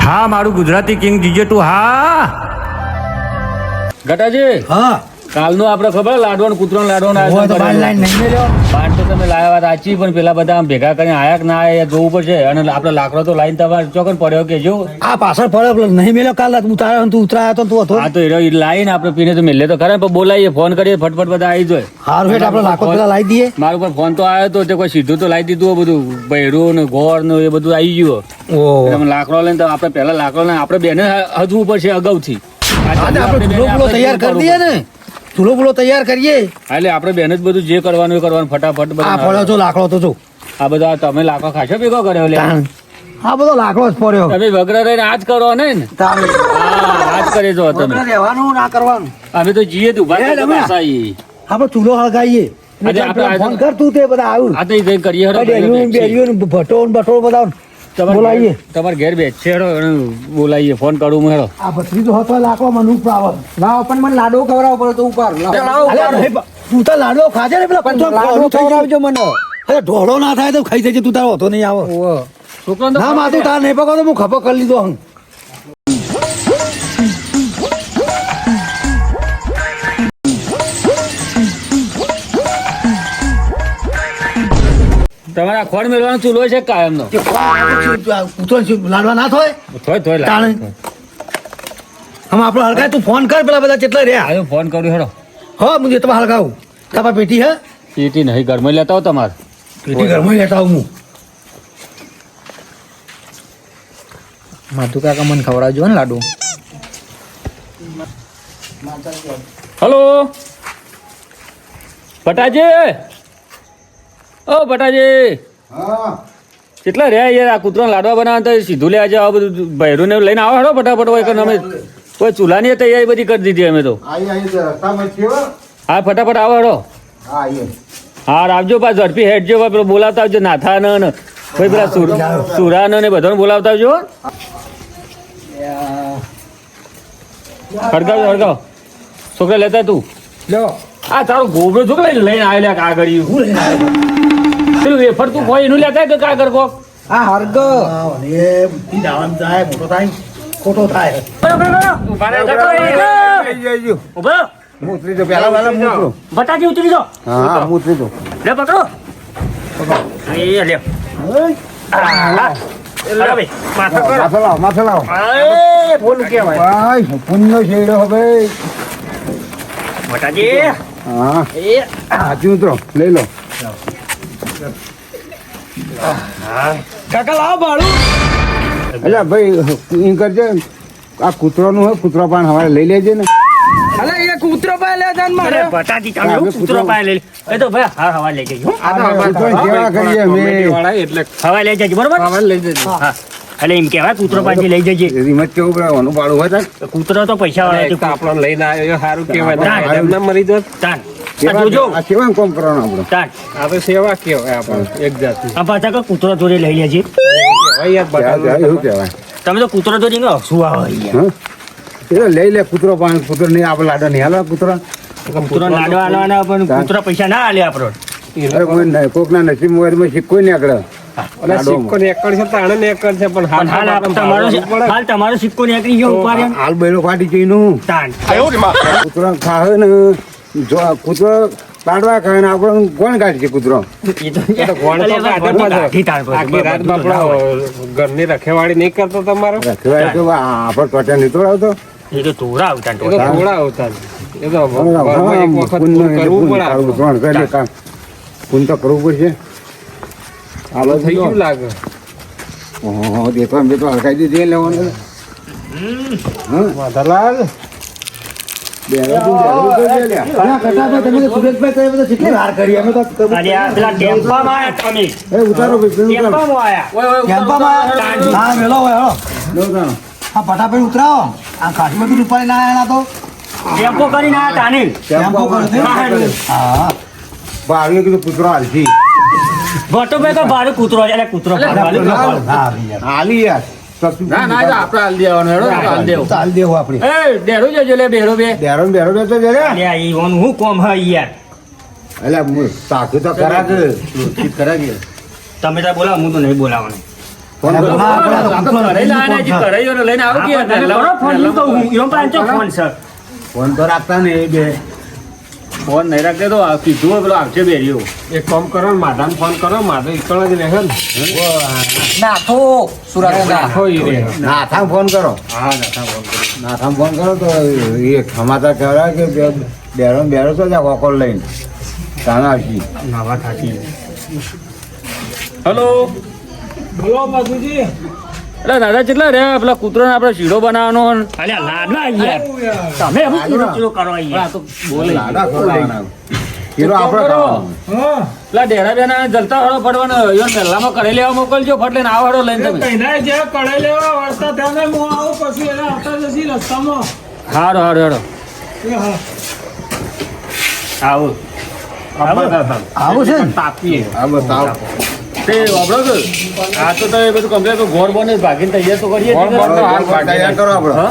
હા મારું Gujarati king GJ તું હા ગટાજી હા કાલનો આપણે ખબર લાડવાનો કૂતરો લાડવાનો હોય તો બાર લાઈન નહીં મેલ્યો. બાર તો તમે લાયા વાત સાચી પણ પેલા બધા આમ ભેગા કરીને આયા કે ના આયા એ જોવું પડશે અને આપણે લાકડો તો લાઈન તમારે ચોકન પડ્યો કે જો આ પાછળ પડ્યો પેલો નહીં મેલ્યો કાલ ઉતાર્યો ને તું ઉતરાયો તો તું હતો આ તો એ લાઈન આપણે પીને તો મેલે તો ખરા પણ બોલાવીએ ફોન કરીએ ફટફટ બધા આવી જાય હારું હેઠ આપણે લાખો પેલા લાવી દઈએ. મારા ઉપર ફોન તો આવ્યો તો તે કોઈ સીધું તો લાવી દીધું હોય બધું બૈરું ને ગોળ ને એ બધું આવી ગયું ઓહો તમે લાકડો લઈને તો આપણે પહેલા લાકડો લઈને આપણે બેને હજવું પડશે અગાઉથી આપણે ચૂલો બુલો તૈયાર કરી દઈએ ને ચૂલો બુલો તૈયાર કરીએ. એટલે આપણે બેન જ બધું જે કરવાનું એ કરવાનું ફટાફટ આ પડ્યો બધું છો લાકડો તો જો આ બધા તમે લાકડો ખાશો ભેગો કર્યો લે તાણ. આ બધો લાકડો જ પડ્યો તમે વગર રહીને આજ કરો ને તાણ. હા આજ કરી દો તમે વગર રહેવાનું ના કરવાનું. અમે તો જીએ તો ઉભા એ થઈને તમે. પાછા આવીએ. આપણે ચૂલો હળગાઈએ આજે આપણે ફોન કર તું તે બધા આવ્યું આ તો ઈ જઈને કરીએ હેડો. ભટો બટો બધા બોલાવીએ. તમારે ઘેર બેસે હેડો અને બોલાવીએ ફોન કરું હું હેડો આ ભત્રીજો હતો લાકડો મને ઉપાવર લાવો પણ મને લાડો ખવડાવવો પડે તો ઉપર તું તો લાડો ખાજે ને પેલા પણ કૂતરો લાડો ખોરું થઈ ગયું. ખવડાવજો મને અરે ઢોળો ના થાય તો ખાઈ જજે તું તારો હતો નહીં આવો છોકરાને તો ના માતું તાર નહીં પકડો તો હું ખપો કરી લીધો હં. તમારા ખોડ મેળવાનો ચૂલો છે કાયમનો કૂતરો લાડવા ના થાય થોય તાણે હમ આપણો હળગાય તું ફોન કર પેલા બધા કેટલા રહ્યા આવ્યો ફોન કર્યો હેડો હો મુજે તમે હળગાવું તાપા પેટી હે પેટી નહીં ઘરમાં લેતા હો તમારે પેટી ઘરમાં લેતા આવું હું. માધુ કાકા મને ખવડાવજો ને લાડુ હલો બટાજી ઓ બટાજી કેટલા રહ્યા યાર આ કૂતરો લાડવા બનાવવા તો સીધું લે આજે આ બધું બૈરું ને લઈને આવો હેડો ફટાફટ હોય કે અમે કોઈ ચૂલાની તૈયારી બધી કરી દીધી અમે તો હા ફટાફટ આવો હેડો હા આવજો પાછું ઝડપી હેડજો પેલો બોલાવતા આવજો નાથા ને કોઈ પેલા સુરા ને બધાને બોલાવતા આવજો હડગાવ છોકરા લેતા તું આ તારો ગોબરો છોકરા લઈને આવેલા કાગળ પેલું વેફર તું કોઈ એનું લેતા કે કાગળ કોક આ હરગ એ બુદ્ધિ દાવાનું થાય મોટો થાય ખોટો થાય બટાકી ઉતરી જાઓ લે પકડો એ લે માથે લાવો બોલું કેવાય પુણ્ય શેડો હવે બટાકી હા એ હાથી ઉતરો લઈ લો કાકા લાવો ભાડું એટલે ભાઈ એમ કરજે આ કૂતરોનું હોય કૂતરો પણ હવારે લઈ લેજે ને અલે એ કૂતરો પાય લે જાન મારે બટાકી તમે એવું કૂતરો પાય લઈ એ તો ભાઈ હા હવા લઈ જજો કૂતરોની સેવા કરીએ અમે હવા લઈ જજો બરોબર હા એટલે એમ કહેવાય કૂતરો પાછી લઈ જજે રિમત કેવું પડવાનું ભાડું હોય તો કૂતરો તો પૈસા વાળા આપણો લઈને આવ્યો સારું કેવાય એમને મરી દો તાન જોજો આ સેવા કોમ કરવાનું આપણે તાન આપણે સેવા કેવાય આપણને એક જાતની આ પાછા કે કૂતરો જોડે લઈ લેજે કહેવાય યાર બધા એવું કહેવાય તમે તો કૂતરો જોડી ને હસવું આવે યાર. હં? એ લઈ લે કૂતરો પણ કૂતરો નહીં આપણે લાડો નહીં હાલો કૂતરો કૂતરો લાડવા આલવાના પણ કૂતરો પૈસા ના આલે આપણો અરે કોઈ નહીં કોકના નસીબ મોબાઈલમાં સિક્કો નહીં આગળ અને સિક્કો ને એકડ છે તાણે ને એકડ છે પણ પણ હાલ હાલ તમારો સિક્કો નીકળી ગયો ઉપર એમ. હાલ બેલો ફાટી જઈનું તાન કૂતરો ખાવે ને જો આ કૂતરો લાડવા ખાય ને આપણે કોણ કાઢી છે કૂતરો એ તો કોણ તો કાઢે પાછો. કાઢી તાણ પછી. આખી રાત બાપડો ઘરની રખેવાળી નહીં કરતો તમારો કહેવાય તો આપણે ટોટા નહીં તોડાવતો એ તો તોરા આવતા એ તો થોડા આવતા એ તો ઘરમાં એક વખત પૂરું કરવું પડે આપણે. પૂન તો કરવું પડશે આલો થઈ ગયું લાગે ઓહો દેખો એમ તો હલકાઈ દીધી લેવાનું માધરલાલ અરે આ પેલા ટેમ્પામાં આયા તમે. ટેમ્પામાં આયા. ફટાફટ ઉતરાવો આ કાઠીમાં બી રૂપાળી ના આવ્યા તો ટેમ્પો કરીને આયા તાને. હા ભાવ્યો કીધું કૂતરો હાલથી ભટ્ટોભાઈ તો ભારે કૂતરો છે. એટલે કૂતરો હાલી યાર ના ના આપણે હાલ દેવાનો હેડો હાલ દેવો. ચાલ દેવું આપણે એ ડેરો જજો લે બેરો બે. બેરો ને બેરો તો જરે અરે આ ઈવાનું હું કોમ હે યાર. એટલે સાખું તો ખરા કે તમે તો બોલાવો હું તો નહીં બોલાવવાનું. ફોન કરો. કઢાઈ લાયા છે, કઢાઈઓને લઈને આવો કે ફોન તો રાખતા ને એ બે. ફોન નહીં રાખે તો કીધું હોય પેલો આવશે બેરીઓ. એક કામ કરો ને માધાને ફોન કરો માધા ઈકણ જ રહે ને નાથો સુરત આખો ઈ રહે નાથાને ફોન કરો. હા ના ફોન કરો. નાથાને ફોન કરો તો એ સમાચાર કહેવાય કે બેરો ને બેરો તો ત્યાં કોકોર લઈને તાને આવશી. નાવા થાકી. હલો બોલો બાપુજી. એટલે દાદા કેટલા રહ્યા પેલા કૂતરાને આપણે શીરો બનાવવાનો અલ્યા લાડવા યાર તમે શું ચીરો કરો યાર તો બોલે લાડા ખવડાવવાના. શીરો આપણે ખાવાનો. હા પેલા ડેરા બેના જલતા હળો પડવાનો યો પહેલામાં કરી લેવા મોકલજો ફટ લઈને આવો હળો લઈને તમે કઈના જે કડાઈ લેવા વળતા ત્યાં હું આવું પછી એને આવતા જશી રસ્તામાં. હારો હારો હારો એ હા આવો આવું છે ને? તાપીએ આ બતાવો. તે વાપરો છો આ તો તમે બધું કમ્પ્લેટ ઘોર બને ભાગીને તૈયાર તો કરીએ જ ઘોર છીએ. બને. હાલ તૈયાર કરો આપણે. હા?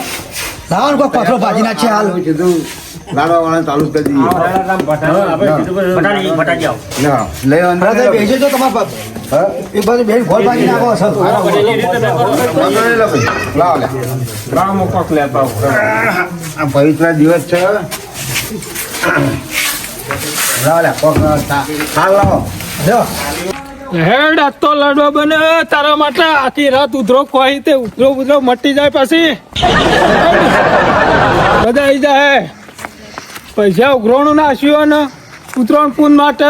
લાવો કોઈ પથરો ભાજી નાખશે હાલ. કીધું લાડવા વાળા ચાલુ જ કરી દઈએ. હા, આપણે કીધું કે બટાજી આવો. ના, લઈ આવવાનું. હા? એ બધું બેન ઘોર ભાજી નાખો સર. એ રીતે ના કરો. વાંધો નહીં લો ભાઈ. લાવો લે. રામ કોક લેતા આવો. આ પવિત્ર દિવસ છે. લાવો લે. કોક થાળ લાવો. હેડ આ તો લાડવા બને તારા માટે આખી રાત ઉધરો ખોઈ તે ઉધરો મટી જાય પછી બધા આવી જાય પૈસા ઉઘરોણું નાખ્યું ને ઉતરણ પૂન માટે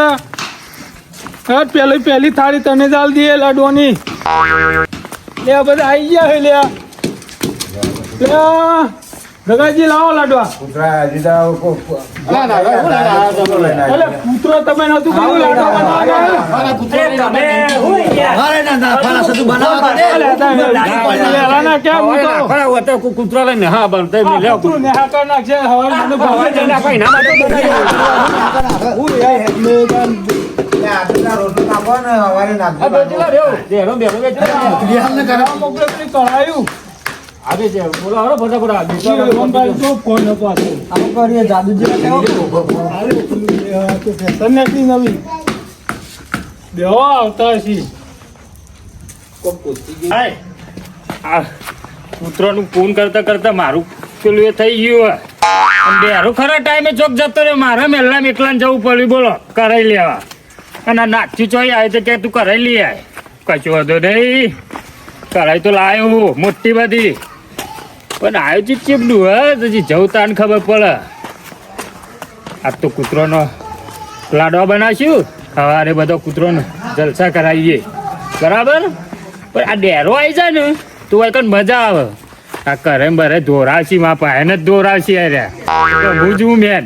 હેડ પહેલી થાળી તને ચાલ દઈએ લાડવાની લે બધા આવી ગયા લે ગગાજી લાવો લાડવા. કૂતરા હજી તો અલે કૂતરો તમે નતું કહ્યું લાડવા બનાવવાના? લેલાના કેમ હું તો કૂતરા લઈને હા બનતે લેવો કૂતરું નેહા કરી નાખશે હવારે મને ભાવે છે. રોટલો નાખો ને સવારે નાખજો. મોકલે પેલી કઢાયું. જીવનભાઈ જો ફોન હતો આ તો ફેશન નાખી નવી દેવો આવતા હશી. કૂતરાનું ફોન કરતા કરતા મારું પેલું એ થઈ ગયું બેરો ખરા ટાઈમે ચોક જતો રહ્યો મારા મેલા એકલાને જવું પડ્યું બોલો કરાઈ લેવા અને આ નાચ્યું ચોઈ આવે તો કે તું કરાઈ લઈ આય કશું વાંધો નહીં કરાઈ તો લાયો મોટી બધી પણ આવ્યું છે ચીપડું હજી જવું તાને ખબર પડે આ તો કૂતરોનો લાડવા બનાવશું સવારે બધો કૂતરોનો જલસા કરાવીએ બરાબર પણ આ ડેરો આવી જાય ને તો કઈ મજા આવે આ કરે બરે ધોરાશી માં પાયને જ ધોરાશી આવ્યા હું જ હું મેન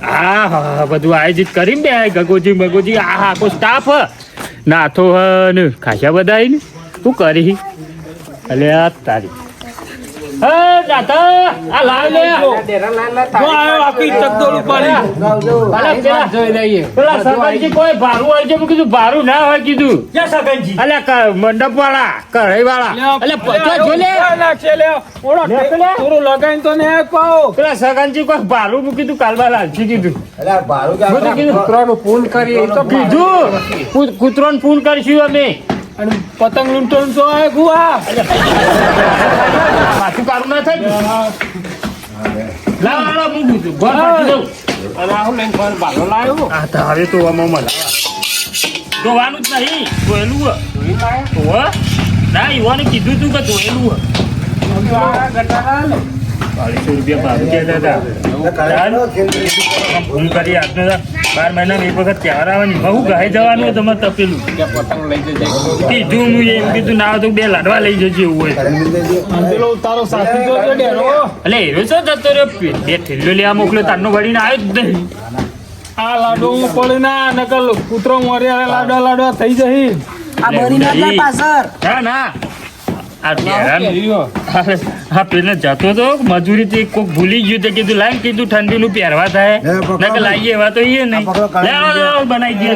હા હા બધું આયોજિત કરીને બે ગગોજી મગોજી આ આખો સ્ટાફ નાથો ને ખાસા બધા ને શું કરી અલ્યા તારી આ લાવ લે જો આયો આખી ચકડોળ ઉપાડી. પેલા સરપંચજી કોઈ ભારું હોય છે મેં કીધું ભારું ના હોય કીધું અલ્યા મંડપ વાળા કઢાઈ વાળા અલ્યા જો લે નાખશે લે ઓળો થોડું લગાઈને તો ને પાઓ. પેલા સગનજી કોઈ ભારું મૂકી કીધું કાલબા લાલજી કીધું અલ્યા ભારું કે બધું કીધું કૂતરાનું પૂન કરીએ તો કીધું કૂતરોને ફોન કરશું અમે અને પતંગ લૂંટવાનું તો આ ગુવા પાછું કારું ના થાય લાવ લાવ મૂકું છું ઘર પાછી દઉં રાહુલ લઈને ફોન બાલો લાવ્યો આ તો હવે તો આમાં ધોવાનું જ નહીં ધોયેલું હો ના યુવાને કીધું તું કે ધોયેલું ફોન કરી આપને 12 મહિના એક વખત તહેવાર આવવાની બહુ ગાય જવાનું હોય તમારે તપેલું પતંગ લઈ જજે કીધું હું એમ કીધું ના તો 2 લાડવા લઈ જજે એવું હોય પેલો તારો સાથી તો છે ડેરો. એટલે એવો શું જતો રહ્યો બે થેલીઓ લેવા મોકલ્યો તારનો વળીને આવ્યો જ નહીં આ લાડો હું પડે ના નકલ કૂતરો મોર્યા લાડવા થઈ જઈ. ના ના આ હા પેલા જતો તો મજૂરી થી કોક ભૂલી ગયું તો કીધું લાઈન કીધું ઠંડી નું પહેરવા થાય ના કે લાવીએ એવા તો એ નહીં બનાવી દે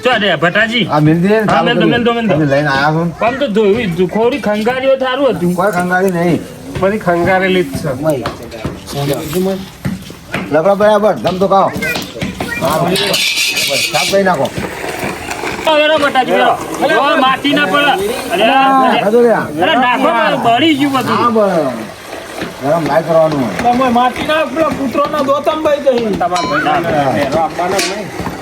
ચો દે ભટાજી આ મિલ દે હા, મેલ દો, મેલ દો, મેલ દો. તમે લઈને આયા છો આમ તો જોયું ખોરી ખંગારીઓ થારું હતું કોઈ ખંગારી નહીં બધી ખંગારેલી જ છે લપડા બરાબર ધમ તો ખાઓ સાફ કરી નાખો વેરો બટાજી વેરો. જો માટી ના પડે. અરે નાખો બળી ગયું બધું. હા બરાબર ગરમ ના કરવાનું તમે માટીના પેલા પુત્રોના દોતમભાઈ જઈ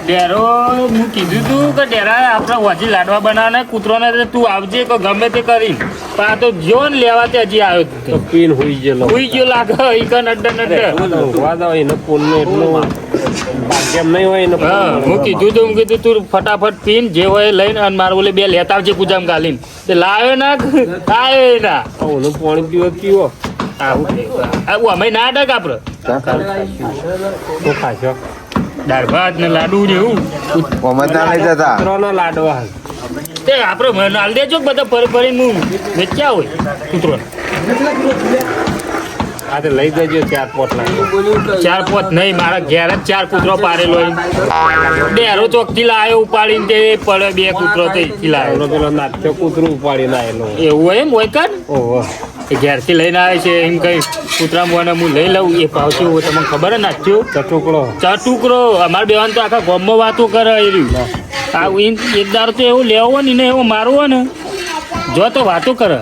ડેરો હું કીધું તું કે ડેરા આપણે હોજી લાડવા બનાવવાના કૂતરોને તું આવજે કે ગમે તે કરી પણ આ તો જો ને લેવા તે હજી આવ્યો તું. પીન હોઈ ગયેલો ઉઈ ગયો લાગે ઈ કન અડ્ડા વાદા હોય ને પૂનનું એટલું ભાગ્યમ નહીં હોય ને હા હું કીધું તું ફટાફટ પીન જે હોય લઈને અને મારે ઓલે બે લેતા આવજે પૂજામ ગાલીને તે લાવ્યો ના આવ્યો ના ઓનું પાણી પીવો આવું અમે ના ડક આપડે તો ખાશો દાળ ભાત ને લાડુ ને એવું કોમતના લઈ જતા કૂતરોના લાડવા તે આપડે હાલ દેજો બધા ફરી ફરીને હું વેચ્યા હોય કૂતરો આ તો લઈ જજો 4 પોટ 4 5 નહીં મારા ઘેર જ 4 કૂતરો પારેલો હોય ડેરો ચોકથી લાવ્યો ઉપાડીને તે પડે 2 કૂતરો તે લાવ્યો પેલો નાચ્યો કૂતરું ઉપાડીને આવેલો એવું હોય એમ હોય કાન ઓહો એ ઘેરથી લઈને આવે છે એમ કઈ કૂતરા મોને હું લઈ લઉં એ ભાવશું હોય તમને ખબર જ નાખ્યો ચટુકડો ચટુકરો અમારે બેવાન તો આખા ગામમાં વાતો કરે એ રહ્યું આ એક દાર તો એવું લેવો ને એવો મારવો ને જો તો વાતો કરે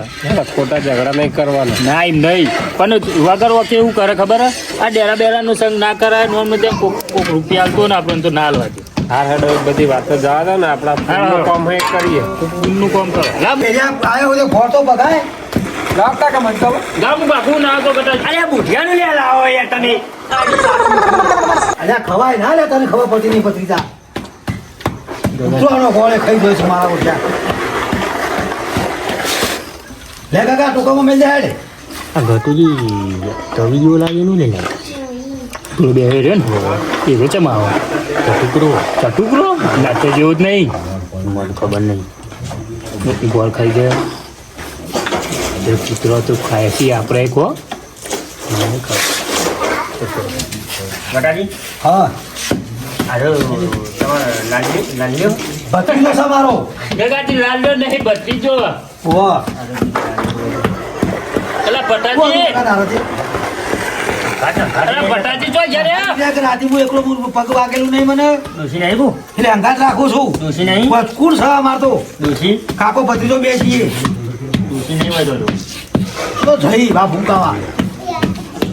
ખોટા ઝઘડા નહીં કરવાના ના એમ નહીં પણ વગર વખતે એવું કરે ખબર હે? આ ડેરા બેરાનો સંગ ના કરાય નોન માં કોક રૂપિયા આલતો ને આપણને તો ના લવાય હાર હેડો બધી વાતો જવા દો ને આપણા ફૂલનું કામ હે કરીએ ફૂલનું કામ કરો લાવ આવ્યો હોય ફોટો બગાય લાગતા કે મને ગામ બાપુ ના તો બેટા અરે બુઢિયાનું લે લાવો યાર તમે અલ્યા ખવાય ના લે તને ખબર પડતી નહીં પત્રીજા ઉતરવાનો ગોળે ખાઈ ગયો છે મારા ઉઠ્યા લે કાકા ટૂંકામાં મેલ દે હેડે આ ગતુજી તવી જેવો લાગે નું લે લે પેલો બે રે ને એવો ચમાવો ચટુકરો નાચો જેવો જ નહીં મને ખબર નહીં ગોળ ખાઈ ગયો એ કૂતરો તો ખાય છે આપણે કહો મને ખબર બટાજી હા અરે તમારે લાલ્યો ભત્રીજો છે મારો ગગાજી લાલ્યો નહીં ભત્રીજો વાહ એલા બટાજી અરે બટાજી જો યાર રાતી હું એકલો પગ વાગેલું નહીં મને દોશી નહીં હું એટલે અંગાત રાખું છું દોશી નહીં કોણ છે મારતો દોશી કાકો ભત્રીજો બેસીએ દોશી નહીં વધો તો જઈ બા ભૂકાવા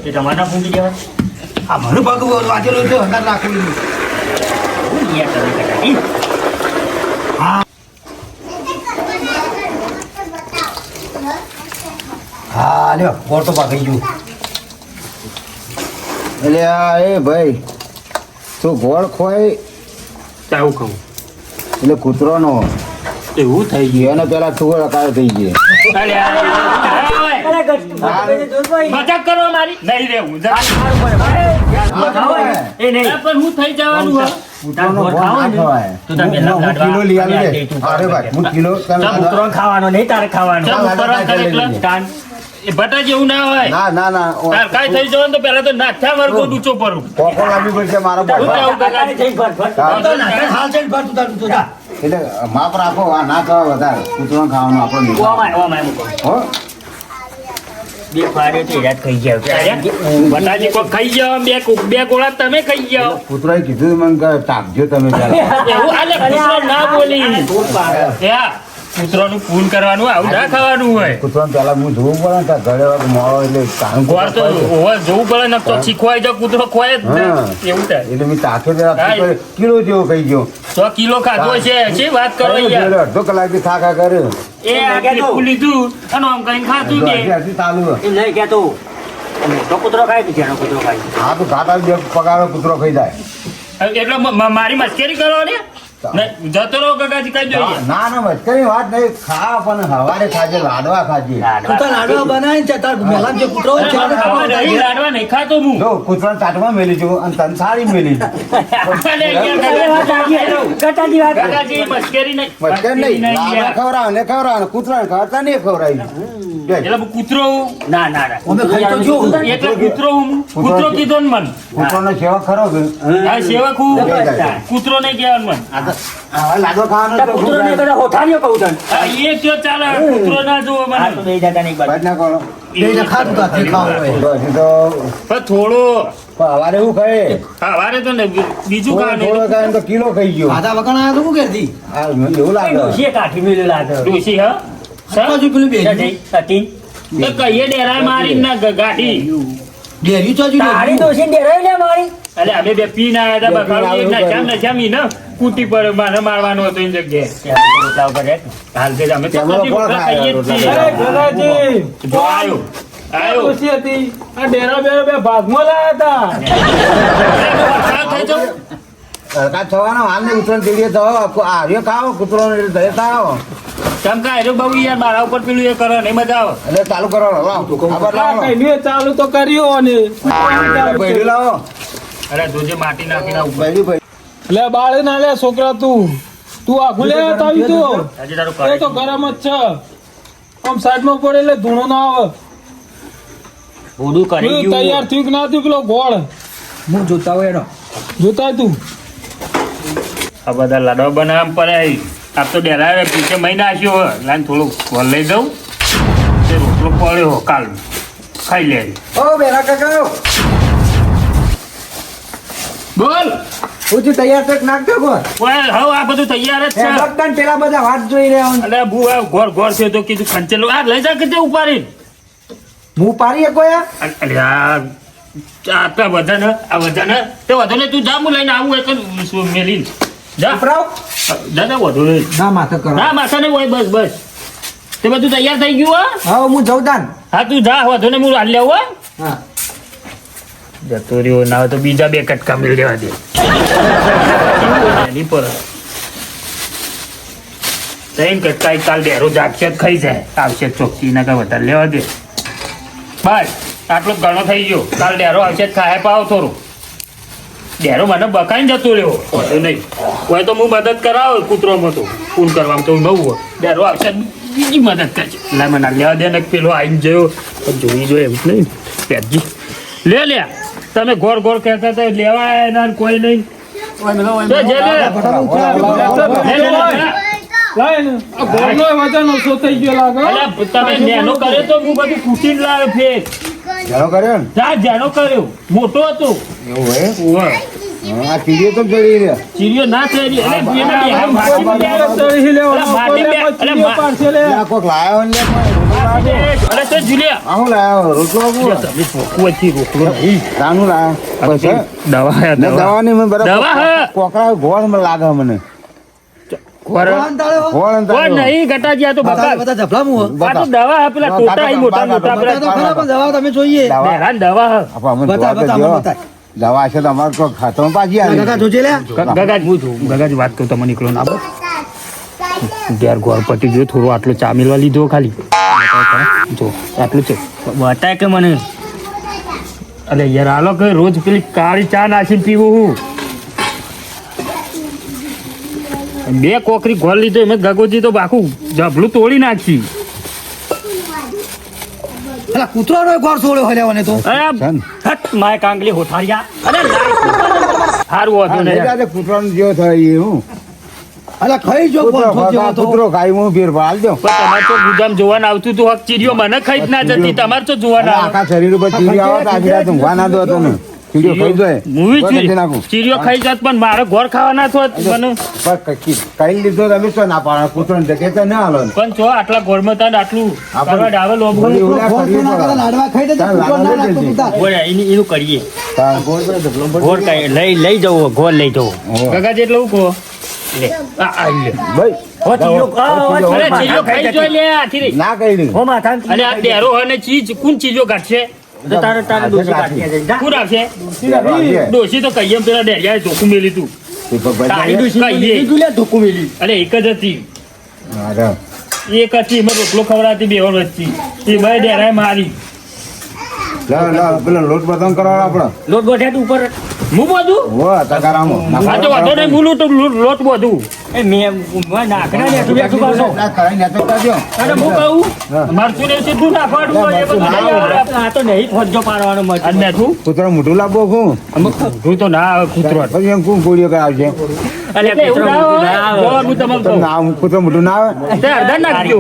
એ તમારા ફૂંકી દેવા આ મને પગ વાગેલો એટલે અંગાત રાખું યાર તમે બટાજી હા લ્યો ગોળ તો પાકી ગયું એટલે આ એ ભાઈ તું ગોળ ખોય ચાવું ખાવું એટલે કૂતરોનો એવું થઈ ગયું એને પેલા ઠુગર અકાળ થઈ ગઈ મજાક કરો મારી નહીં રે હું એ નહીં પણ હું થઈ જવાનું હે કૂતરોનો ગોળ ના ખવાય હું કિલો લઈ આવી દે અરે ભાઈ હું કિલો તમે ખાવાનો નહીં તારે ખાવાનો એ બટા જેવું ના હોય ના ના ના તાર કાઈ થઈ જવાનું તો પેલા તો નાથા વર્ગો ઊંચો પરું કોકો લાવવી પડશે મારો હું ભાઈ જાઉં કાકા હાલ છે ભર તું તારું તો જા એટલે માપ રાખો આ ના ખવાય વધારે કૂતરો ખાવાનું આપણને હો બટાજી કોઈ ખાઈ જાવ બે ગોળા તમે ખાઈ જાવ કૂતરોએ કીધું મને કે તાપજો તમે પેલા એવું આલે કૂતરો ના બોલી હે કૂતરોનું પૂન કરવાનું આવું ના ખાવાનું હોય કૂતરો પેલા હું જોવું પડે ને ત્યાં ઘરે વાગે મોડો એટલે કામ ગોળ તો ઓવે જોવું પડે ને તો શીખવાય જો કૂતરો ખોય જ ને હા. એવું થાય એટલે મેં તાકે જરા હા. કિલો જેવો ખાઈ ગયો 100 કિલો ખાધો છે શી વાત કરો યાર અડધો કલાકથી થાકા કર્યો એ આગળ લીધું અને આમ કઈ ખાતું દે હજી ચાલુ એમ નહીં કહેતો મોટો કૂતરો ખાય કે જેનો કૂતરો ખાય હા તો ઘાટા બે પગારો કૂતરો ખાઈ જાય એટલે મારી મસ્કરી કરો ને નહીં, જતો રહો કાકાજી કઈ જોઈએ ના ના મસ્કરી વાત નહીં ખા પણ હવારે ખાજે લાડવા ખાજે તું તો લાડવા બનાવીને છે તાર મેલાન જે કૂતરો હોય છે એને ખાવા નહીં, જાય. લાડવા નહીં ખાતો હું જો કૂતરો ચાટમાં મેલી જો અને તન સારી મેલી અરે યાર, કાકાજી મસ્કરી નહીં મસ્કરી નહીં લાડવા ખવડાવે ને ખવડાવે ને કૂતરાને ખવડાવતા નહીં ખવડાવી એટલે હું કૂતરો હું. ના ના ના અમે ખાઈ તો જો એટલે કૂતરો હું કૂતરો કીધો ને મન કૂતરોનો સેવા ખરો કે આ સેવક હું જાય. કૂતરો નહીં કહેવાનું મન હવે લાડવા ખાવાનો તો કૂતરો ને કૂતરાને બધા હોઠારીઓ કહું તને આ એ કયો ચાલે કૂતરો ના જોવો મને વાત ના કરો બે ને ખાધું તો હાથે ખાવું હોય. પછી તો પણ થોડો પણ હવારે એવું ખાય સવારે તો ને બીજું થોડો ખાવાનું ખાય તો કિલો ખાઈ ગયો ખાધા વગર આયા તો શું કહેતી? આ એવું લાગે ડોશી હા હજુ પેલું બેર્યું. તો કહીએ ડેરાય મારી ના ગાડી બેર્યું તો હજુ તારી બેર્યું. દોશી ડેરાય લે મારી અરે અમે બે પીને આવ્યા હતા બે પીને બકાલું આવ્યા નશા નશામી ને કૂટી પર મારે મારવાનો હતો એ જગ્યાએ હાલ તે અમે તો તેમાં બધી કોણ રોટલા ખાય? ખાઈએ જ છીએ. અરે ગોગાજી, જો આવ્યો આવ્યો ડોશી હતી આ ડેરા બેરા બે ભાગમાં લાયા હતા. વરસાદ થઈ જાવ. તડકા થવાનો હાલ ને ઉતરણ તેડીએ તો આવ્યો ખાઓ કૂતરો દે ખાઓ ચમકા આવ્યો બહુ યાર મારા ઉપર પેલું એ કરો નહીં મજા આવે એટલે ચાલુ કરો લાવો આবার આ લાવો કઈનું ચાલુ તો કર્યું ને બૈડું લાવો અરે જોજે માટી નાખીને ઉપર બૈડું બૈડું લે બાળી ના લે છોકરા તું આખું લે તાવી તું હજી તારું એ તો ગરમ જ છે આમ સાઈડમાં પડે એટલે ધૂણો ના આવે ભૂડું કરી પેલું ગયું તૈયાર થયું કે ના થયું પેલો ગોળ હું જોતા હોય એનો. જોતા તું આ બધા લાડવા બનાવવા પડે આપ તો ડેરા પીછે મહિને આસ્યો હોય લાઈન થોડું વર લઈ દઉં તે રોટલો પડ્યો કાલ ખાઈ લે ઓ બેરા કાકા બોલ હું તૈયાર તક નાખજો ગોળ. ઓય હવે આ બધું તૈયાર જ છે ભક્તન પેલા બધા વાત જોઈ રહ્યા અલે બુ આ ગોર ગોર છે તો કીધું ખંચેલું આ લઈ જા કે તે ઉપાડી હું પાડી શકો યાર. અરે આ આટલા બધા ને તે વધુ ને તું જા હું લઈને આવું એક મેલીન જા ઉપરાવ. દાદા વધુ નહીં ના માથે કરો. ના માથા નહીં હોય બસ બસ તે બધું તૈયાર થઈ ગયું હા હા હું જઉં તાન. હા તું જા વધુ ને હું હાલ લેવું હા હા જતો રહ્યો ના હોય તો બીજા બે કટકા મિલ દેવા દે એની પર ત્રણ કટકા કાલ ડેરો જાગશે જ ખાઈ જાય આવશે ચોખ્ખી ના કઈ વધારે લેવા દે બસ આટલો ઘણો થઈ ગયો કાલ ડેરો આવશે જ ખાય પાવ થોડું ડેરો મને બકાઈને જતો રહ્યો વધુ નહીં હોય તો હું મદદ કરાવો કૂતરોમાં તો ફોન કરવામાં તો નવું હોય ડેરો આવશે બીજી મદદ કરશે એટલે મને લેવા દે ને પેલો આવીને જોયો જોઈ જોઈએ એમ નહીં પેટજી લે લે તમે ગોર ગોર કહેતા હતા લેવા આવ્યા કોઈ નહીં તો જે લે. લે, લે, લે. લાય ને આ ગોળનો વજન ઓછો થઈ ગયો લાગે અલા, તમે નેનો કર્યો તો હું બધું કૂટીને લાવ્યો ફેર જાણો કર્યો ને જા જેનો કર્યો મોટો હતો એવું હોય ઉવ્વ. આ કીડીઓ તો ચડી રહ્યા ચીરીઓ ના થઈ રહી. અલા, એના બે હાથ માટી માં લેવા. ચડી લેવાનો અલા, માટી બે- પછી અલા, મા- પાડશે લે આ કોક લાયો ને અરે તો જુલિયા આ હું લાયો રોટલો આપું તમે ભોકવાથી રોકલો નહીં. તાનું લાયો બસ હે? દવા હે ને દવા ની મને દવા હે. બરાબર કોકરા ગોળ મને લાગે મને ગોળ કોણ તાળે હો? ગોળ ને ગોળ તારું. નહીં ગટાજી આ તો બધા બકા બધા જફલામું હો. આ તો દવા હે પેલા ટોટા હી મોટા મોટા બધા તો ખરા પણ દવા તમે જોઈએ. દવા બેરાન દવા હે આપો અમને બતા, જોવા તો બતા, દ્યો. બતા. દવા છે તો અમારે તો ખાતરમાં પાછી આવી કાકા જોજે લે. ગગાજ હું છું ગગાજ વાત કહું તમે નીકળો ના ઘેર ગોળ પટી ગયો થોડું આટલો ચા મેળવા લીધો ખાલી જો આટલું છે બતાય કે મને અરે યાર હાલો કે રોજ પેલી કાળી ચા નાખીને પીવું હું બે કોકરી ગોળ લીધો એમ ગગોજી તો બાકું જબલું તોડી નાખી પેલા કૂતરાનો ગોળ છોડ્યો હલ્યાવાને તો. અરે છે ને? હટ માય કાંગલી હોથારિયા અરે સારું આ હતું ને લઈ યાર. જાજે કૂતરાનો જેવો થાય એ હું અલા ખાઈ જો કૂતરો પોંચો જેવો તો. કૂતરો ખાઈ હું ફેર હાલ દો પણ તમારે તો ગુદામ જોવાનું આવતું હતું હક ચીરીઓ મને ખાઈ જ ના જતી તમારે તો જોવાનું આવે આખા શરીર ઉપર ચીરી આવે તો આજે રાત ઊંઘવા ના દો તને ચીડીઓ ખાઈ જાય મૂવી બસ નથી નાખું. ચીરીઓ ખાઈ જાત પણ મારે ઘોર ખાવા ના થોત મને પણ કઈ લીધો તમે શું ના પાડો કૂતરો ને કે તો ના હાલો ને. પણ જો આટલા ઘોરમાં તાન આટલું આપણે- કરવા ડાવે લોબો બોલી એવું ના ગોળ કરીએ ના કરે, તો. લાડવા ખાઈ દેજે, તાર કૂતરો ના લાડવા નાખતો લઈ તું તાર. એનું કરીએ તાર ગોળ પર ઢગલો પર. ઘોર લઈ જવું ઘોર લઈ જવું ઓહો. કાકા જેટલું કહો લે આ લે ભાઈ અરે ચીરીઓ ખાઈ જોઈ લે આથી રે. ના કઈ નહીં અને આ ડેરો અને ચીજ કોણ ચીજો કાઢશે કોણ રાખશે ડોશી તો કહીએ પેલા ડેરિયાએ ધોકું મેલી તું તારી કહીએ અરે એક જ હતી એક હતી એમાં રોટલો ખવડાવતી બે વચ્ચે એ બે ડેરાએ મારી પેલો લોટ બતંગ કરવાનો આપડે લોટ બોઠે ઉપર હું બધું હો તકારામાં આ તો વાંધો નહીં હું લોટ બધું ના કરાઈ ને તો કરજો અને હું કહું મરચું ને સીધું નાખવાનું હોય એ બધું નહીં આવે. અને નાખું? કૂતરો મોટું લાવવો હું હું તો ના આવે કૂતરો પછી એમ કોણ ગોળીઓ કરાવશે એટલે એવું ના હોય. જો હું તમને કહું. ના કૂતરો મોટું ના આવે તે અડધા નાખજો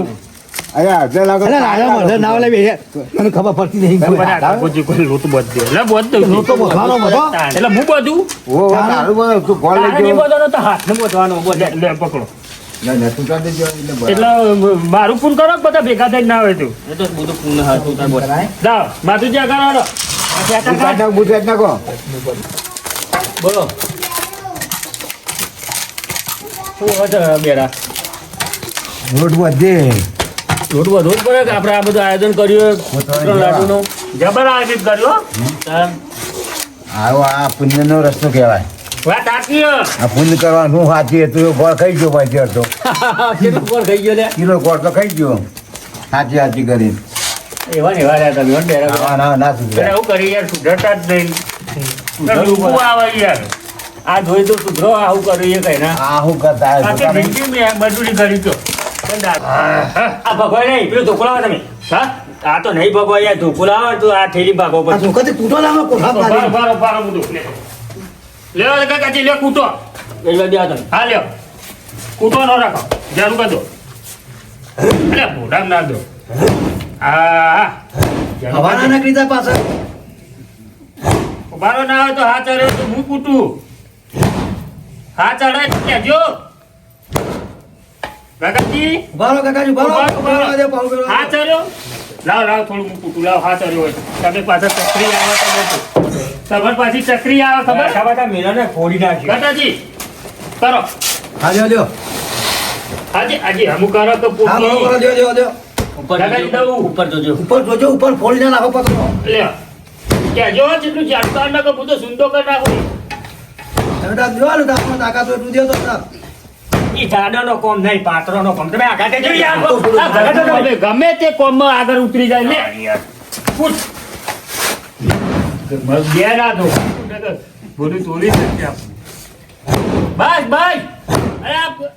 અરે અડધે લાખ અરે રાજા મળે ના ઓલે બેસે મને ખબર પડતી નહીં કોઈ. બધા કાકોજી કોઈ લોટ બોધ દે એટલે બોધ દઉં છું. લોટો બોધવાનો બધો. એટલે હું બધું ઓ તારું બોલ તું ફોન તારે લઈ નહીં ગયો બોધવાનો તો હાથને બોધવાનો બોધ લે પકડો ના તું કાઢી દેજો એટલે બરાબર. એટલે મારું ફોન કરો કે બધા ભેગા થઈને ના હોય તું જાઓ માથું જ્યાં કરો તું કાઢ નાખ, બુટ કાઢ નાખો. બોલો શું હતો બેડા રોટ વધે લોટ વધુ જ પડે કે આપણે આ બધું આયોજન કર્યું ત્રણ લાડુનું જબર આયોજિત કર્યું હો. આવો આ પુણ્યનો રસ્તો કહેવાય. વાત સાચી હો. આ પુણ્ય કરવાનું શું સાચી હતું? ગોળ ખાઈ ગયો પાછી અડધો કેટલું કોણ થઈ ગયો લે કિલો ગોળ તો ખાઈ ગયો સાચી સાચી કરી. એવા ને એવા રહ્યા તમે હો ને ડેરા ના ના ના સુધરે. એવું કરી યાર સુધરતા જ નહીં ડૂબવું આવે યાર આ જોઈ તો સુધરો આવું કર્યું એ કઈ ના આ શું કરતા આ કે જિંદગી મેં મજૂરી કરી તો આ ભગવાન નહીં પેલું ધોકો લાવો તમે હા આ તો નહીં ભગવાન યાર ધોકો લાવો તો આ થેલી ભાગો આ પછી ધોકાથી તૂટો લાવો કોઠા પાડી. પારો બધું લેવા કાકાજી લે કૂટો એટલે દે તમે હા લ્યો કૂટો ન રાખો જરૂર કરજો એટલે મોઢા ના દો હા હવાના નકરી તા પાછા. બારો ના આવે તો હાથ ચડે તો હું કૂટું હાથ ચડે કહેજો કાકાજી ઉભારો કાકાજી ઉભારો. ઉભારો દે પાઉં પેલો. હાથ ચડ્યો લાવ થોડું હું કૂટું લાવ હાથ ચડ્યો હોય તમે પાછા ચકરી આવે તો બોલતો તમારે પાછી ચકરી આવે ખબર મેળાને ફોડી નાખી કાકાજી કરો હા લ્યો લ્યો. હાજી હાજી અમુક કરો તો હા બરોબર પૂછી લ્યો લ્યો લ્યો. કાકાજી દઉં ઉપર જોજો ઉપર જોજો ઉપર ફોડીને નાખો પતંગો. લે કહેજો જેટલું જાણકાર ના કરું તો સુંદર કરી નાખું તમે તાર લ્યો ને તાર આપણને તાકાત હોય એટલું દ્યો તો તાર. ઈ જાડાનો કોમ નહીં પાત્રોનો કોમ તમે આગળ જજો યાર આ ઘરે તો ગમે તે કોમમાં આગળ ઉતરી જાય લે પૂછ બે ના દો બધું તોડી શકીએ આપણે બસ અરે બસ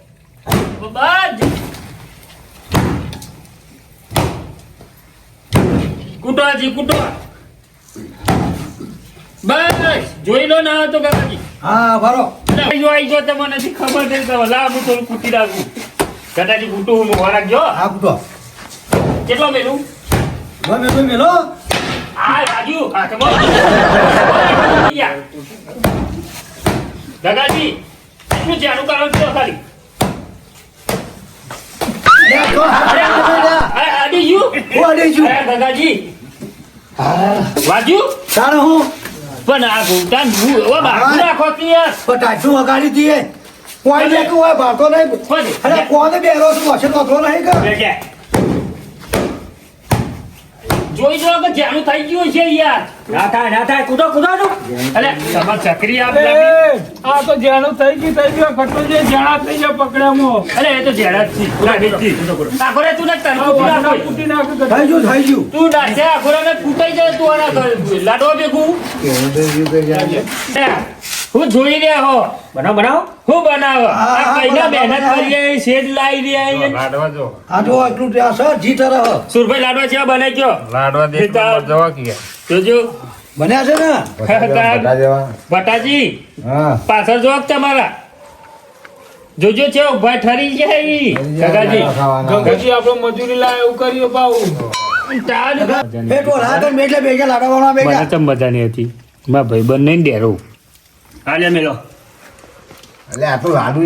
કૂટો હાજી કૂટો બસ જોઈ લો ના તો કાકાજી હા ઉભારો. આવી ગયો તમને નથી ખબર છે તો લાવ હું થોડું કૂટી રાખું કાકાજી કૂટું હું રાખજો હા કૂટો. કેટલો મેલું ગમે તો મેલો. આ રાજુ આ તમે દાદાજી શું જાણું કારણ છો ખાલી લે, જો હાથ પકડી લે. આડી યુ હું અડી છું. દાદાજી વાજુ તારે હું પણ આ ગોટા ઓ બાપુ રાખો કે યાર પટાશું વગાડી દઈએ. કોઈ ને કોઈ ભાતો નહીં. અરે કોને બેરો છું વોશર નોતરો નહીં કે. બેઠે. જોઈ જો કે જાણું થઈ ગયું છે યાર ના થાય કૂદો અલે તમાર ચકરી આપ લાગી આ તો જાણું થઈ ગયું ખટો જે જાણા થઈ ગયો પકડ્યામાં. અલે એ તો જેડા જ છે લાગે છે આખોરે તું ને તરફ કૂટી નાખ્યું. થઈ ગયું. તું ડાસે આખોરે ને ફૂટાઈ જાય તું આના ઘર લાડો ભેગું હું જોઈ રહ્યા હો બનાવો હું બનાવો આ કઈના મહેનત કરીએ શેડ લાવી રહ્યા લાડવા જો આ જો એટલું ત્યાં સર જી તરફ સુરભાઈ લાડવા છે બનાવી ગયો લાડવા દેખ જવા કે જોજો બન્યા છે ને. બટા દેવા. ભટાજી હા પાછળ જો તમારા જોજો છે ભાઈ ઠરી જાય કાકાજી ગંગાજી આપણો મજૂરી લાય એવું કર્યું પાવું. પેટો લાગણ બેટલે બેજા લાડવાના મને બેજા. તો મજા નહીં હતી મારા ભાઈબંધ નહીં ડેરો હાલે મેલો એટલે આ તો લાડુ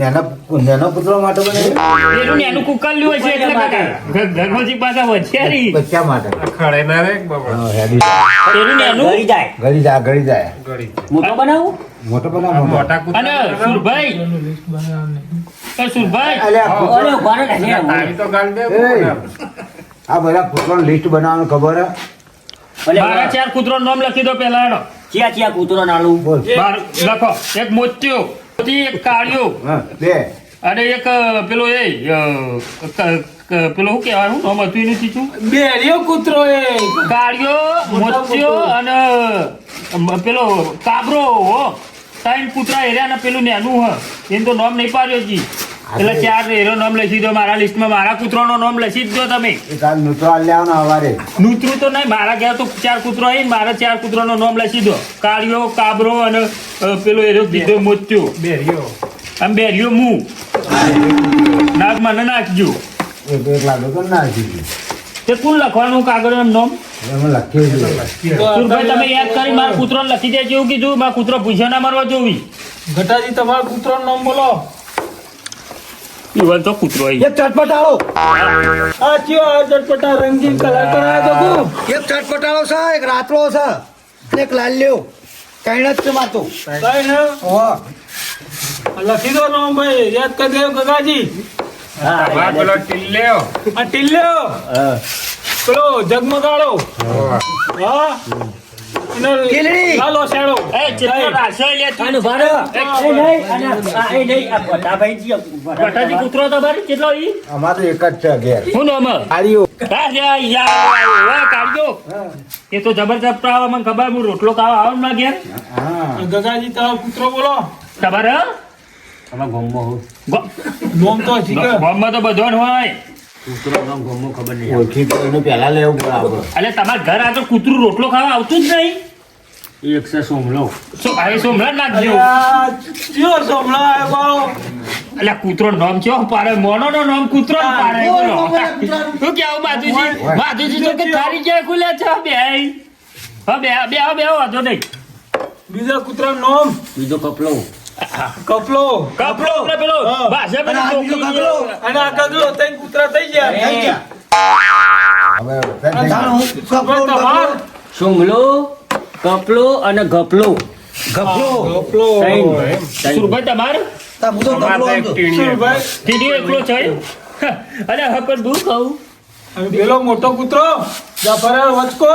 નાના પુત્રો માટે બને એનું નેનું કુકલ્યું હોય છે એટલે કાકા ધર્મજી પાછા વચ્ચેરી બચ્ચા માટે. ખડે ના રે બાબા હા, હેડી. એનું નેનું ગળી જાય ગળી મોટો બનાવું મોટો બનાવો મોટા કૂતરા અને સુરભાઈ એ સુરભાઈ અલ્યા તારી તો ગાલ દે એ. આ બધા પુત્રોનું લિસ્ટ બનાવવાનું ખબર હે? મારા 4 કૂતરો નામ લખી દો પેલા એનો બોલ. બાર લખો એક મોત્યો પછી એક કાળિયો હા, બે. અને એક પેલો એ પેલો શું કહેવાય હું નામ હતું એનું ચીચું બેરિયો કૂતરો એ કાળિયો મોત્યો અને પેલો કાબરો હો 3 કૂતરા એર્યા અને પેલું નેનું હ એનું તો નામ નહીં પાડ્યો જી એટલે 4 એરો નામ લખી દો મારા લિસ્ટમાં મારા કૂતરાનો નામ લખી જ દો તમે એ કાલ નૂતરો આલી લેવાનો હવારે. નૂતરું તો નહીં મારા ઘેર તો 4 કૂતરો આવી મારા 4 કૂતરાનો નામ લખી દો કાળિયો કાબરો અને પેલો એરો કીધો મોત્યો બેરિયો આમ બેર્યો મું નાક મને નાખજો એક લાડો તો ના શીખી તે કોણ લખવાનું કાગળ એમ નામ એમાં લખ્યું છે સુરભાઈ તમે યાદ કરી મારા કૂતરો લખી દેજો એવું કીધું મારા કૂતરો પૂછ્યા ના મારવા જોવી ઘટાજી તમારા પુત્રનું નામ બોલો. ઈવન તો કૂતરો એક ચટપટાળો આ ચિયો આ ચટપટા રંગીન કલર કરાયો તો કુ. એક ચટપટાળો છે એક રાતરો છે અને એક લાલ્યો કઈ જ છે માતો કઈ ને લખી દો નામ ભાઈ યાદ કરી દેવ ગગાજી. તમાર પેલો ટીલ્લ્યો. આ ટીલ્લ્યો પેલો જગમગાળો હા અને કેલડી. લાલો શેડો એ ચિત્રો રાશો લે તું બટાજી કૂતરો તમારે કેટલો ઈ અમારે એક જ છે ઘેર શું નામ આર્યો કાઢ્યો એ તો જબરજસ્ત આવે મને ખબર હું રોટલો ખાવા આવું ના ઘેર હા ગગાજી તમારો પુત્ર બોલો. ખબર હે? નોમ તો શીખે. ગામમાં તો બધો ન હોય ઓળખી તો એને પહેલા લેવું પડે આપણે એટલે તમારા ઘર આગળ કૂતરું રોટલો ખાવા આવતું જ નહીં હવે સોમલા નાખજો આ ચિયો સોમલા આયો બાળો. એટલે કૂતરો નામ છે પાડે મોનો નો નામ કૂતરો ને પાડે બોલો શું કેવું માધુજી માધુજી તો કે તારી ક્યાં ખુલે છે બે હા બે વાંધો નહીં બીજા કૂતરાનું નામ કપલો. કપલો એટલે પેલો હા. ભાષા અને આ બીજો પેલો કપલો. અને આ કગલો ત્રણ કૂતરા થઈ ગયા. થઈ ગયા. હવે ચાલો, હું કપલો, તમાર સુમલો કપલો અને ગપલો ગપલો. કપલો. સુરભાઈ તમારે તા હું તો ગપલો અમારે તો એક હતો. ટીણીએ. સુરભાઈ. ટીડીઓ એકલો છે અરે હા પણ દૂર કહું અને પેલો મોટો કૂતરો જાફર વચકો.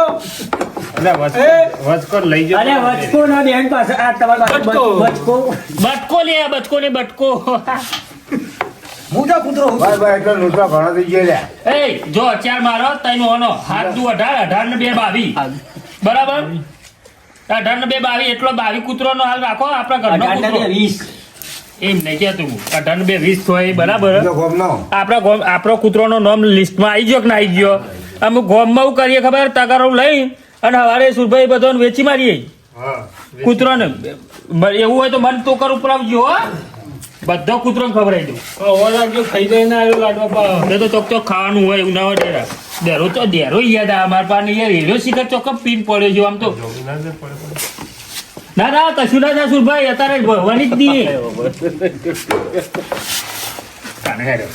વચકો લઈ જતો. અને વચકો ના બેન પાસે આ તમારા પાસે બચકો. વચકો બટકો લે બચકો ને બટકો હું તો કૂતરો હું. ભાઈ ભાઈ એટલે લૂંટવા ઘણો થઈ ગયો લ્યા એ જો અચાર મારો તૈનો ઓનો હાથ દુ 18 ને 2 22 બરાબર 18 ને 2 22 એટલો 22 કૂતરો નો હાલ રાખો આપણા ઘરનો કૂતરો 20 એમ નહીં કહેતું 18 ને 2 20 હોય બરાબર બીજો ગોમનો આપણો કૂતરોનો નામ લિસ્ટમાં આવી ગયો કે ના આવી ગયો અમુક ગોમમાં એવું કરીએ ખબર તગારો લઈ અને હવારે સુરભાઈ બધાને વેચી મારીએ કૂતરોને એવું હોય તો મન તો કર ઉપર આવજો હો બધો કૂતરોને ખવડાવી દઉં અવાજ આવજો ખાઈ જાય ને આવ્યો લાડવા પા. એ તો ચોક ચોક ખાવાનું હોય એવું ના હોય ડેરા ડેરો યાદ આવે અમારા પાસે યાર હેરો શિખર ચોક્કસ પીન પડ્યો છે આમ તો ના ના કશું ના થાય સુરભાઈ અત્યારે ભવાની જ નહીં કાને હેરો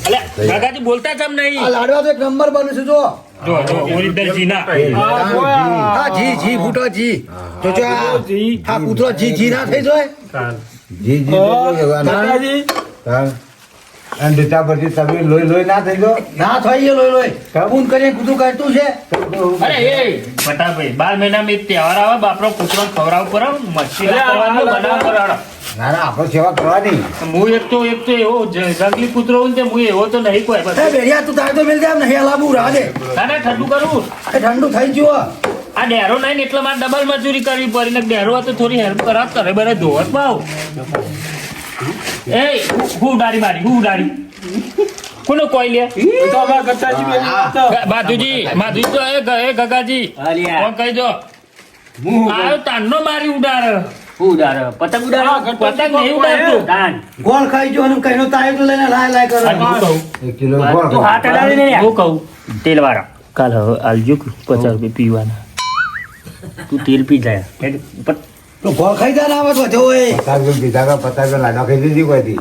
અલે કાકાજી બોલતા જ આમ નહીં આ લાડવા તો એક નંબર બન્યું છે જો જો ઓરિજિનલ જીના આ કોઈ આ- હા જી ફૂટો જી જોજો આ કૂતરો જી ના થઈ જાય જી જી તો લેવાના. કાકાજી હા. અને દીતા પછી તમે લોહી ના થઈ ગયો ના થઈ ગયો લોય લોય કબૂન કરીને કૂતરું કાઢતું છે અરે એ ફટાભાઈ 12 મહિનામાં એક તહેવાર આવે બાપરો કૂતરો ખવડાવ પર મચ્છી કરવાનું બનાવ કરાડો ના ના આપણે સેવા કરવાની હું એક તો એવો જંગલી કૂતરો હોય ને તે હું એવો તો નહીં કોઈ એ બેડિયા તું તારે તો મિલ જાય નહીં હલાબુ રાહ દે ના ના ઠંડુ કરું એ ઠંડુ થઈ ગયું આ ડેરો નહીં ને એટલે મારે ડબલ મજૂરી કરવી પડી ને ડેરો હોય તો થોડી હેલ્પ કરાવ કરે બરે ધોવત પાવ એ હું ઉડાડી મારી હું ઉડાડી કોનો કોઈ લે એ તો અમારા ગટ્ટાજી બેન હતા. માધુજી તો એ ગગાજી અલ્યા. કોણ કહી દો આયો તાનનો મારી ઉડાડ ઉડાર પતંગ ઉડાર આ ગટ્ટાજી પતંગ નહીં ઉડાડતું દાન ગોળ ખાઈ ગયો અને કઈનો તાય તો લઈને લાય કરે હું કહું 1 કિલો ગોળ તું હાથ અડાડી ને હું કહું તેલ વાળા કાલ આલજો 50 રૂપિયા પીવાના તું તેલ પી જાય તો ગોળ ખાઈ જાય ના આવે તો વધ્યો હોય પતાક પીધા કા પતાક લાડવા ખાઈ દીધી કોઈ દી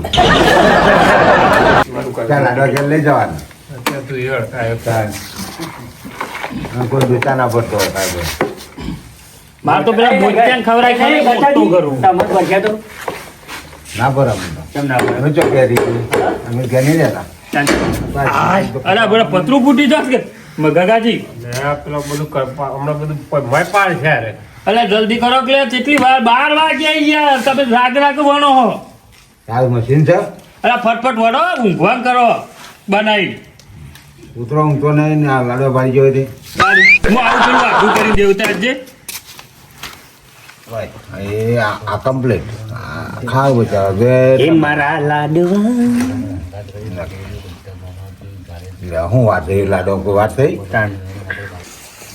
ત્યાં લાડવા ઘેર લઈ જવાના તું હેડ, કાંઈ ત્યાં. અને કોઈ જોતા ના પડતો હોય કાંઈ કોઈ. મારે તો પેલા મોતિયાને ખવડાય ખાલી મોટું કરું તમે ભરખ્યા તો ના પર અમે તો. કેમ ના અમે ચો ઘેર રહી અમે ઘેર નહીં રહેતા અરે બધા પતરું ફૂટી જશે કે ગગાજી ને આ પેલો બધું હમણાં બધું મોય પાડ છે રે. અલે જલ્દી કરો કે કેટલી વાર 12 વાગ્યા યાર તમે રાગ વણો હો તારું મશીન છે અરે ફટફટ વણો ઊંઘવાન કરો બનાવી ઉતરો ઊંચો નહીં ને આ લાડવા ભાઈ ગયો હતી હું આવું પેલું આખું કરી દેવું ત્યાં જે એ આ કમ્પ્લીટ ખાવ બચારા એ મારા લાડવા હું વાત થઈ લાડો કોઈ વાત થઈ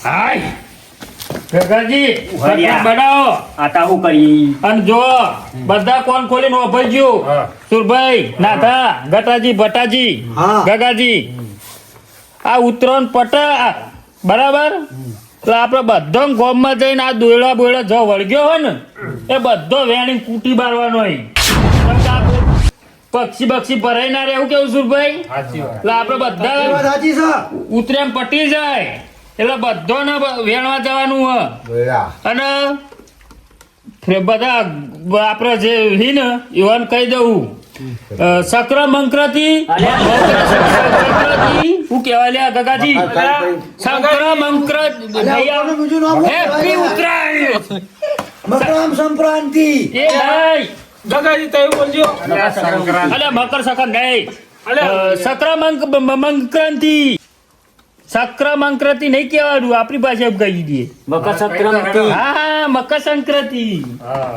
હાય ગગાજી ઉભર્યા. સરપંચ બનાવો આતા હું કરી અને જો બધા કોણ ખોલીને ઓભરજો સુરભાઈ નાથા ગટાજી ભટાજી હા. ગગાજી આ ઉતરણ પટા બરાબર તો આપણે બધો ગોમમાં જઈને આ દોયડા બોયડા જો વળગ્યો હોય ને એ બધો વેણી કૂટી બારવાનો હોય કેમ કે આ પક્ષી બક્ષી ભરાઈ ના રહે એવું કેવું સુરભાઈ એટલે આપણે એ વાત બધા સાચી છે ઉતરેમ પટી જાય એટલે બધોને વેણવા જવાનું હ દોયડા. અને બધા આપણે જે રી ને એવાને કહી દઉં સંક્રમંક્રતિ શું કહેવાય લ્યા ગગાજી સંક્રમંક્ર કોનું બીજું નામ હેપી ઉત્તરાયણ મકરમ સંક્રાંતિ એ નહીં ગગાજી તો એવું બોલજો અલે મકર સંક્રાંતિ નહીં સંક્રમંક્રાંતિ સંક્રમંક્રાંતિ નહીં કહેવાનું આપણી ભાષા કહી દઈએ મકર સંક્રાંતિ હા મકર સંક્રાંતિ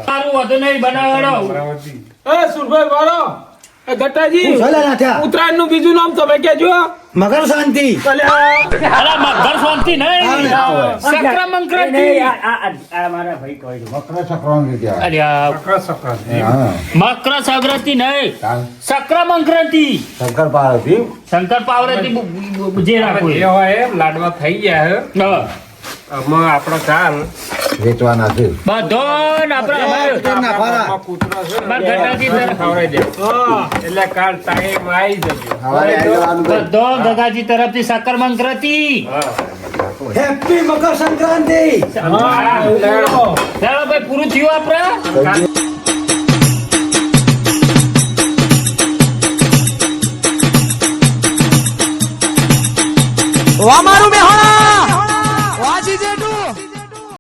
સારું વધુ નહીં બનાવવાનો એ સુરભાઈ વાળો એ ગટાજી ચાલે નાથ્યા ઉત્તરાયણ નું બીજું નામ તમે કેજો મકર શાંતિ અરે મકર શાંતિ નહીં સંક્રમંક્રાંતિ મારા ભાઈ કહે છે મકર સંક્રાંતિ કહેવાય. અરે આ હા. મકર સંક્રાંતિ નહીં તાન સંક્રમંક્રાંતિ શંકર પાર્વતી શંકર પાવરેથી જે રાખો જે હોય એમ લાડવા થઈ ગયા હે હા. આમાં આપણો ચાલ વેચવાના છે. બધો ને આપણે આમાં કૂતરો છે ને, મારા ગટાજી એને ખવડાવી દેવો. એટલે કાલ ટાઈમ આવી જજો સવારે આવી જવાનું તો બધો ગગાજી તરફથી સંક્રમંક્રાંતિ હેપી મકર સંક્રાંતિ ચાલો ભાઈ પૂરું થયું આપણે અમારું